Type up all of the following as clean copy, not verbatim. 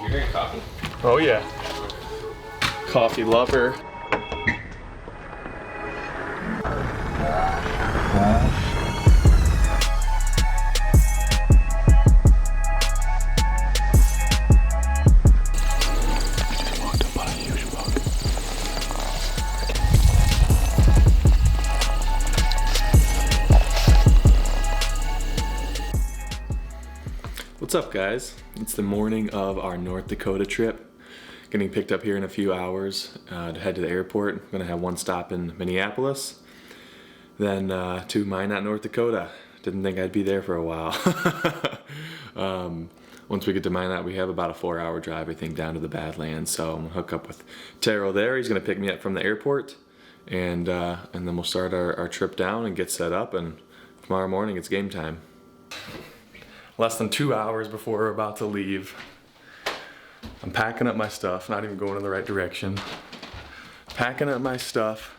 You're drinking coffee? Oh yeah. Coffee lover. What's up, guys? It's the morning of our North Dakota trip. Getting picked up here in a few hours to head to the airport. I'm gonna have one stop in Minneapolis, then to Minot, North Dakota. Didn't think I'd be there for a while. Once we get to Minot, we have about a 4-hour drive, I think, down to the Badlands. So I'm gonna hook up with Terrell there. He's gonna pick me up from the airport, and then we'll start our trip down and get set up. And tomorrow morning, it's game time. Less than 2 hours before we're about to leave. I'm packing up my stuff, not even going in the right direction. Packing up my stuff,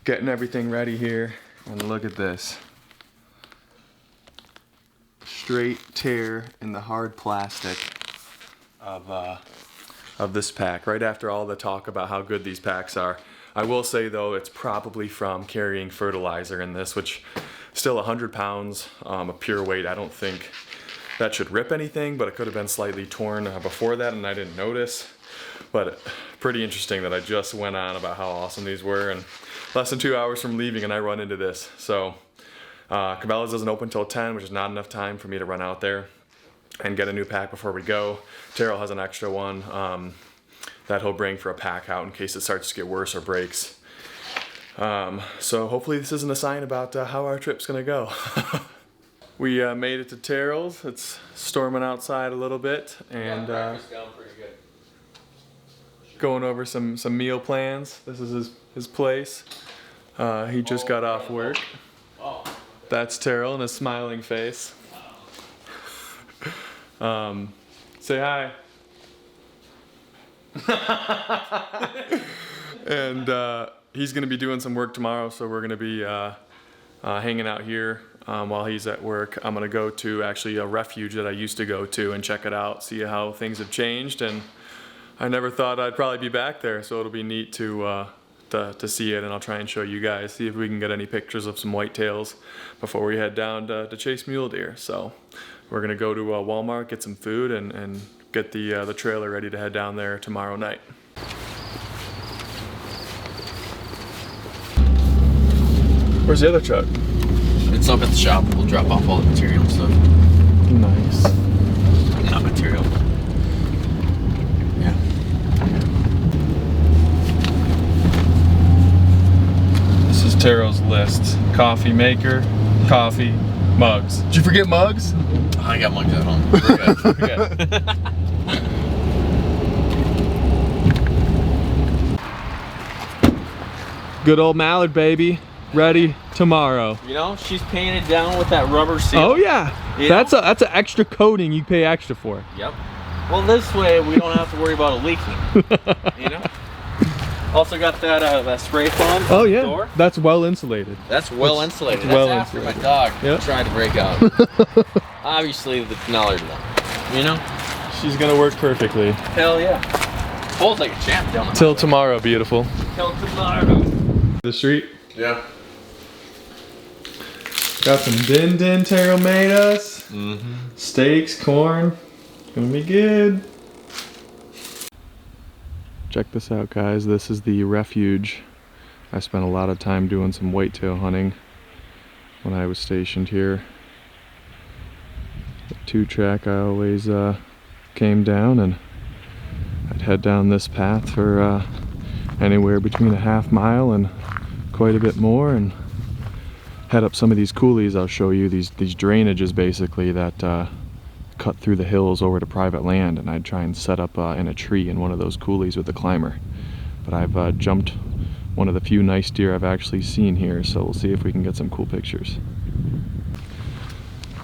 getting everything ready here, and look at this. Straight tear in the hard plastic of this pack, right after all the talk about how good these packs are. I will say though, it's probably from carrying fertilizer in this, which still 100 pounds of pure weight. I don't think that should rip anything, but it could have been slightly torn before that and I didn't notice. But pretty interesting that I just went on about how awesome these were, and less than 2 hours from leaving and I run into this. So Cabela's doesn't open till 10, which is not enough time for me to run out there and get a new pack before we go. Terrell has an extra one that he'll bring for a pack out in case it starts to get worse or breaks. So hopefully this isn't a sign about how our trip's gonna go. We made it to Terrell's. It's storming outside a little bit, and going over some meal plans. This is his place. He just got off work. That's Terrell and his smiling face. Say hi. And he's gonna be doing some work tomorrow, so we're gonna be hanging out here while he's at work. I'm gonna go to actually a Refuge that I used to go to and check it out, see how things have changed. And I never thought I'd probably be back there, so it'll be neat to see it, and I'll try and show you guys, see if we can get any pictures of some whitetails before we head down to chase mule deer. So we're gonna go to Walmart, get some food, and get the trailer ready to head down there tomorrow night. Where's the other truck? It's up at the shop. We'll drop off all the material and stuff. Nice. Not material. Yeah. This is Terrell's list. Coffee maker, coffee, mugs. Did you forget mugs? I got mugs at home. We're good. We're good. Good old mallard, baby. Ready tomorrow. You know, she's painted down with that rubber seal. Oh yeah, that's an extra coating you pay extra for. Yep. Well, this way we don't have to worry about it leaking. You know. Also got that spray foam. Oh yeah, door. That's well insulated. That's well insulated. Well that's insulated. after my dog Yep. tried to break out. Obviously the mallard one. You know. She's gonna work perfectly. Hell yeah. Pulls like a champ down the Till tomorrow, beautiful. Till tomorrow. The street. Yeah. Got some din Terrell made us. Mm-hmm. Steaks, corn. Gonna be good. Check this out, guys. This is the Refuge. I spent a lot of time doing some whitetail hunting when I was stationed here. The 2-track I always came down, and I'd head down this path for anywhere between a half mile and quite a bit more, and head up some of these coulees. I'll show you these drainages basically that cut through the hills over to private land, and I'd try and set up in a tree in one of those coulees with a climber. But I've jumped one of the few nice deer I've actually seen here, so we'll see if we can get some cool pictures.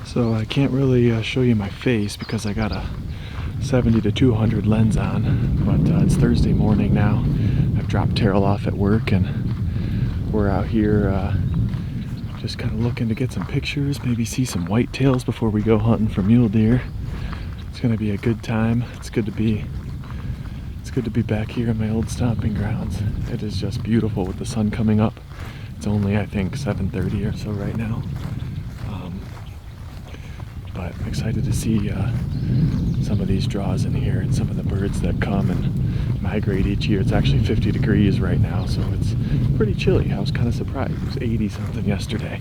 So I can't really show you my face because I got a 70 to 200 lens on, but it's Thursday morning now. I've dropped Terrell off at work, and we're out here Just kind of looking to get some pictures, maybe see some whitetails before we go hunting for mule deer. It's gonna be a good time. It's good to be back here in my old stomping grounds. It is just beautiful with the sun coming up. It's only, I think, 7:30 or so right now. But I'm excited to see some of these draws in here and some of the birds that come and migrate each year. It's actually 50 degrees right now, so it's pretty chilly. I was kind of surprised. It was 80 something yesterday,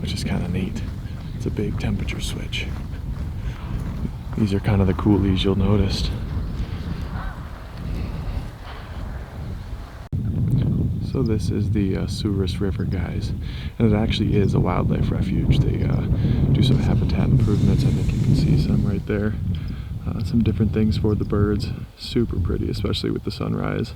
which is kind of neat. It's a big temperature switch. These are kind of the coolies you'll notice. So this is the Souris River, guys, and it actually is a wildlife refuge. They do some habitat improvements. I think you can see some right there. Some different things for the birds. Super pretty, especially with the sunrise.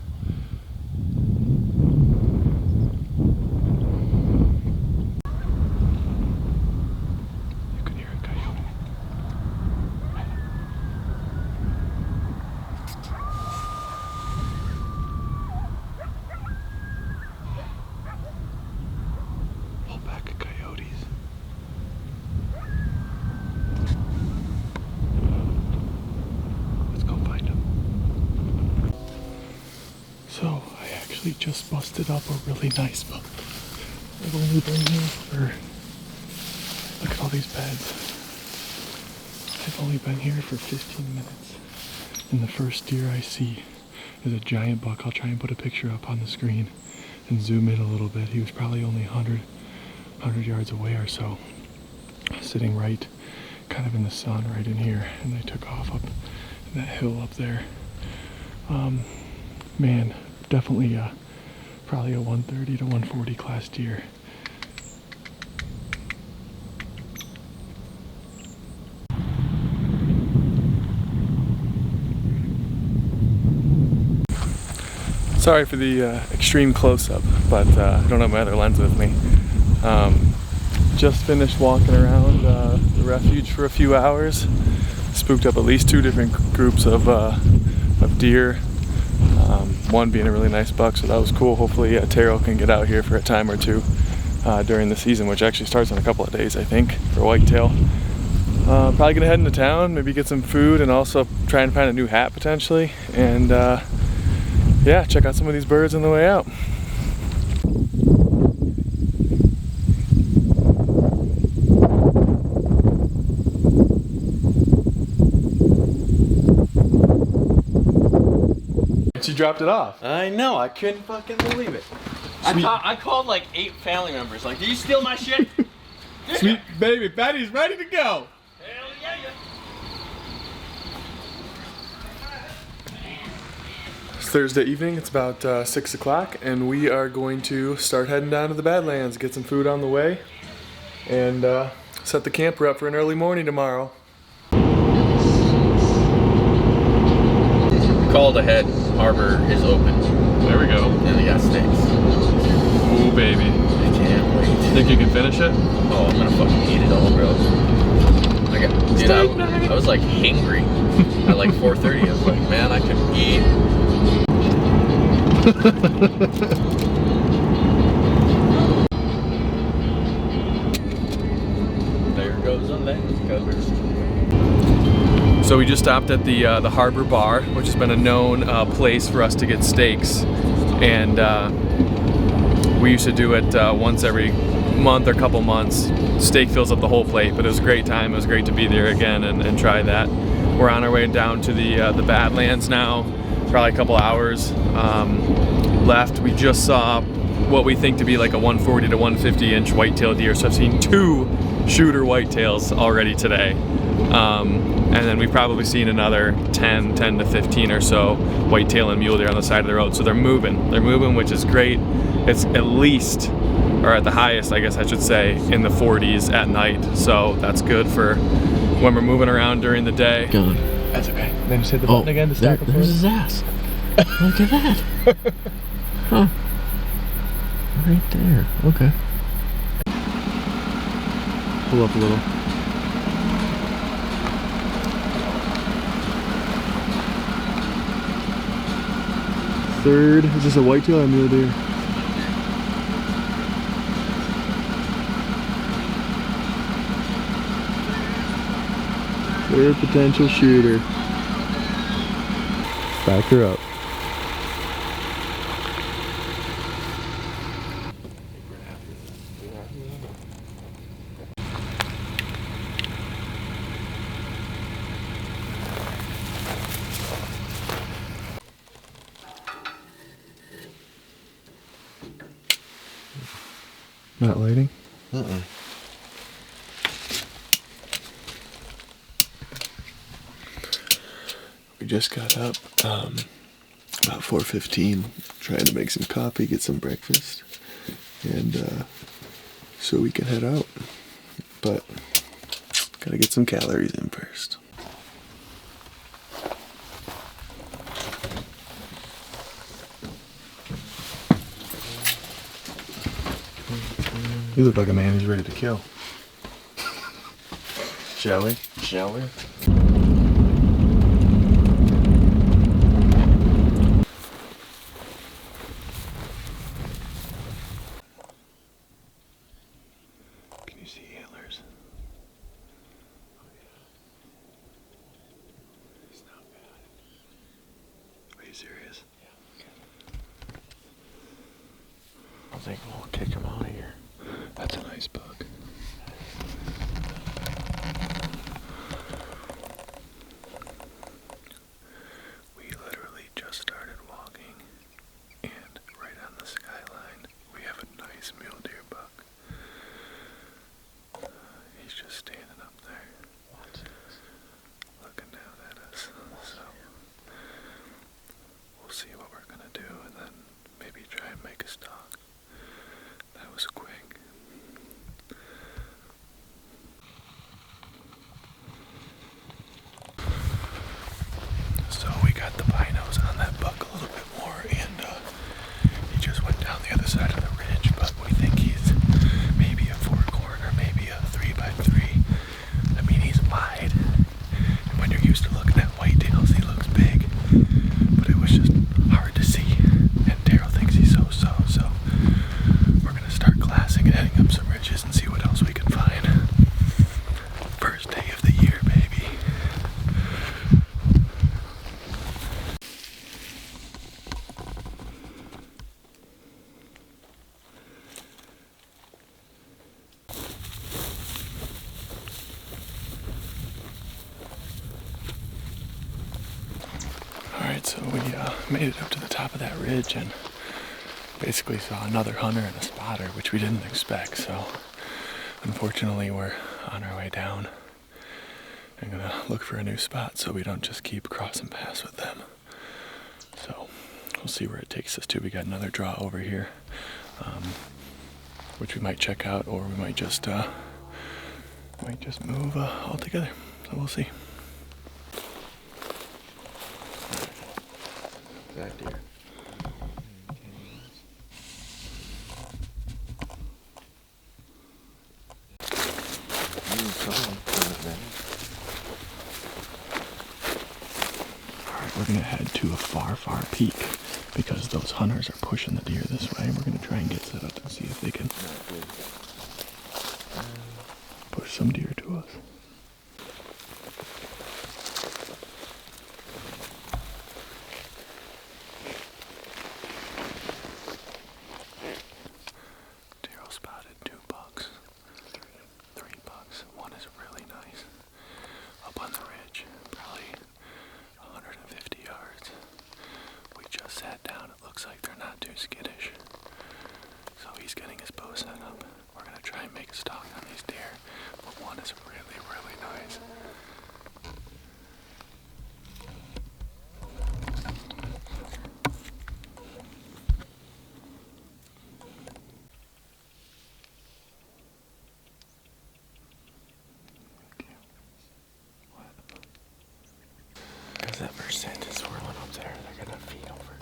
You can hear a coyote. Whole pack of coyotes. Let's go find them. So I actually just busted up a really nice buck. I've only been here for, look at all these beds. I've only been here for 15 minutes. And the first deer I see is a giant buck. I'll try and put a picture up on the screen and zoom in a little bit. He was probably only 100 yards away or so, sitting right kind of in the sun right in here, and they took off up in that hill up there. Man, definitely probably a 130 to 140 class deer. Sorry for the extreme close-up, but I don't have my other lens with me. Just finished walking around the refuge for a few hours. Spooked up at least 2 different groups of deer. One being a really nice buck, so that was cool. Hopefully Taro can get out here for a time or two during the season, which actually starts in a couple of days, I think, for whitetail. Probably gonna head into town, maybe get some food, and also try and find a new hat potentially. And yeah, check out some of these birds on the way out. She dropped it off. I know, I couldn't fucking believe it. I called like 8 family members, like, did you steal my shit? Sweet baby, Betty's ready to go. Hell yeah. It's Thursday evening, it's about 6 o'clock, and we are going to start heading down to the Badlands, get some food on the way, and set the camper up for an early morning tomorrow. Called ahead, harbor is open. There we go. And they got steaks. Ooh, baby. I can't wait. Think you can finish it? Oh, I'm gonna fucking eat it all, bro. Dude, I was like hangry at like 4:30. I was like, man, I could eat. There goes the lens covers. So we just stopped at the Harbor Bar, which has been a known place for us to get steaks, and we used to do it once every month or couple months. Steak fills up the whole plate, but it was a great time. It was great to be there again and try that. We're on our way down to the Badlands now, probably a couple hours left. We just saw what we think to be like a 140 to 150 inch whitetail deer, so I've seen 2 shooter whitetails already today. And then we've probably seen another 10 to 15 or so whitetail and mule deer on the side of the road. So they're moving, which is great. It's at least, or at the highest, I guess I should say, in the 40s at night. So that's good for when we're moving around during the day. Gone. That's okay. Then just hit the button again to stack them. There's his ass. Look at that. Huh. Right there. Okay. Pull up a little. Third, is this a whitetail or a mule deer? Third potential shooter. Back her up. Not lighting? We just got up about 4:15, trying to make some coffee, get some breakfast, and so we can head out. But gotta get some calories in first. You look like a man who's ready to kill. Shall we? Shall we? Can you see antlers? It's not bad. Are you serious? I think we'll kick him out of here. That's a nice buck. We literally just started walking, and right on the skyline, we have a nice mule deer buck. He's just standing up there, looking down at us. So we'll see what we're gonna do, and then maybe try and make a stalk. That was quick. So we got the binos on that buck a little bit more, and he just went down the other side of the ridge, but we think he's maybe a 4-corn or maybe a 3x3. I mean, he's wide, and when you're used to looking at whitetails, he looks big, but it was just hard to see, and Daryl thinks he's so we're gonna start glassing and heading up some ridges and see what else we can find. First day of the year, baby. Alright, so we made it up to the top of that ridge and basically saw another hunter and a spotter, which we didn't expect, so unfortunately we're on our way down. I'm gonna look for a new spot so we don't just keep crossing paths with them. So we'll see where it takes us to. We got another draw over here, which we might check out, or we might just move altogether. So we'll see. That deer. Alright, we're gonna head to a far peak because those hunters are pushing the deer this way. We're gonna try and get set up and see if they can push some deer to us. Daryl spotted 2 bucks, 3 bucks. One is really nice up on the ridge, probably 150 yards. We just sat down. It looks like they're not too skittish. So he's getting his bow set up. We're gonna try and make a stalk on these deer, but one is really, really nice. Because that first scent is swirling up there. They're gonna feed over.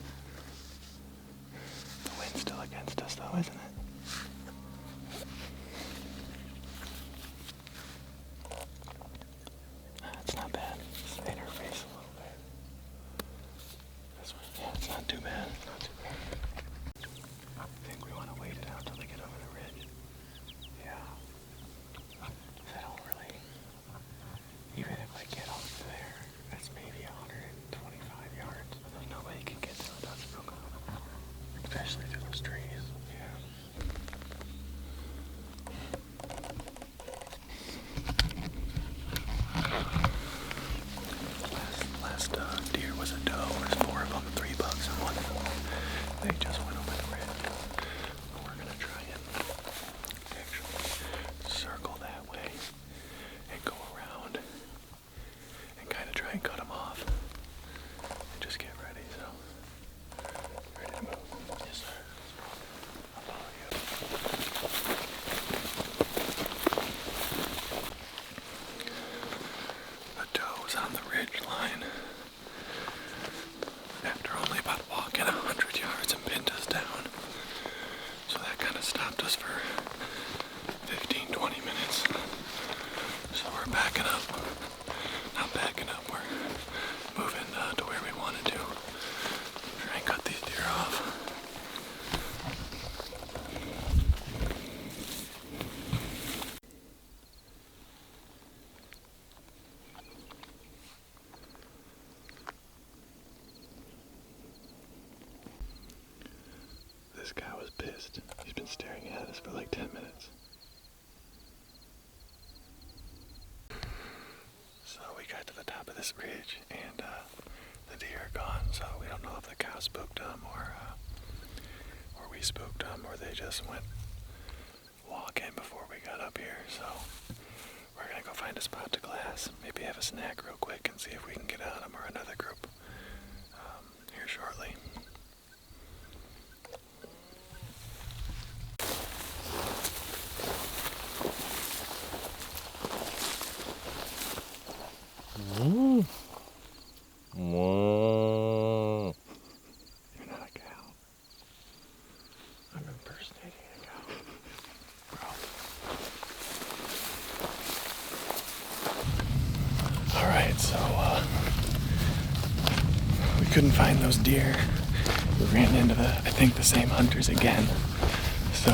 The wind's still against us though, isn't it? It's not bad. It's in her face a little bit. This one, yeah, it's not too bad. Not too bad. I think we want to wait it out till they get over the ridge. Yeah. I don't really, even if I get staring at us for like 10 minutes. So we got to the top of this ridge and the deer are gone, so we don't know if the cow spooked them or we spooked them or they just went walking before we got up here. So we're gonna go find a spot to glass, maybe have a snack real quick and see if we can get on them or another group here shortly. You're not a cow. I'm impersonating a cow. Bro. Alright, so we couldn't find those deer. We ran into I think the same hunters again. So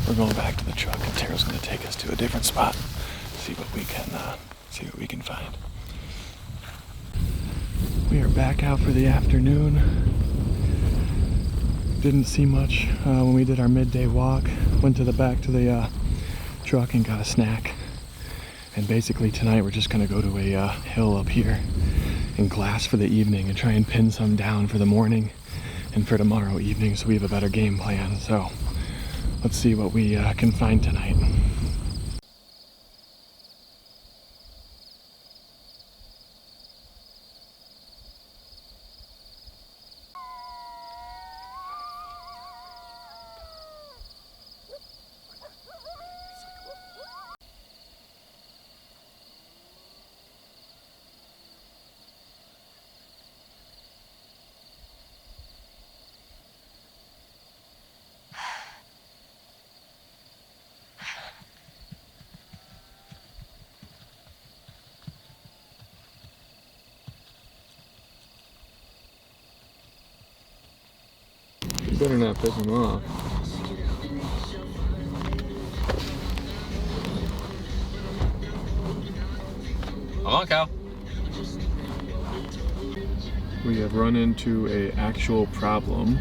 we're going back to the truck and Taro's gonna take us to a different spot. See what we can find. We are back out for the afternoon. Didn't see much when we did our midday walk. Went to the back to the truck and got a snack. And basically tonight we're just gonna go to a hill up here and glass for the evening and try and pin some down for the morning and for tomorrow evening so we have a better game plan. So let's see what we can find tonight. You better not piss him off. Come on, cow. We have run into an actual problem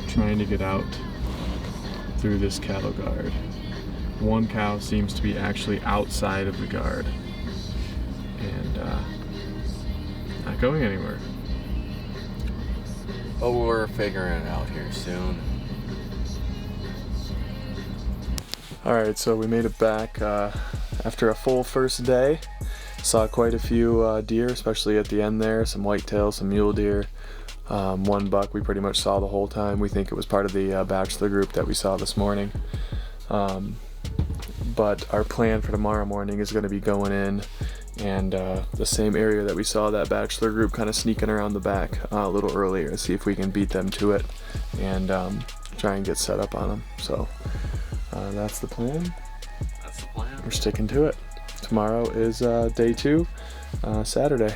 trying to get out through this cattle guard. One cow seems to be actually outside of the guard and not going anywhere. Oh, we're figuring it out here soon. Alright, so we made it back after a full first day. Saw quite a few deer, especially at the end there. Some whitetail, some mule deer. One buck we pretty much saw the whole time. We think it was part of the bachelor group that we saw this morning. But our plan for tomorrow morning is going to be going in and the same area that we saw that bachelor group kind of sneaking around the back a little earlier, see if we can beat them to it and try and get set up on them. So that's the plan. That's the plan. We're sticking to it. Tomorrow is day 2, Saturday.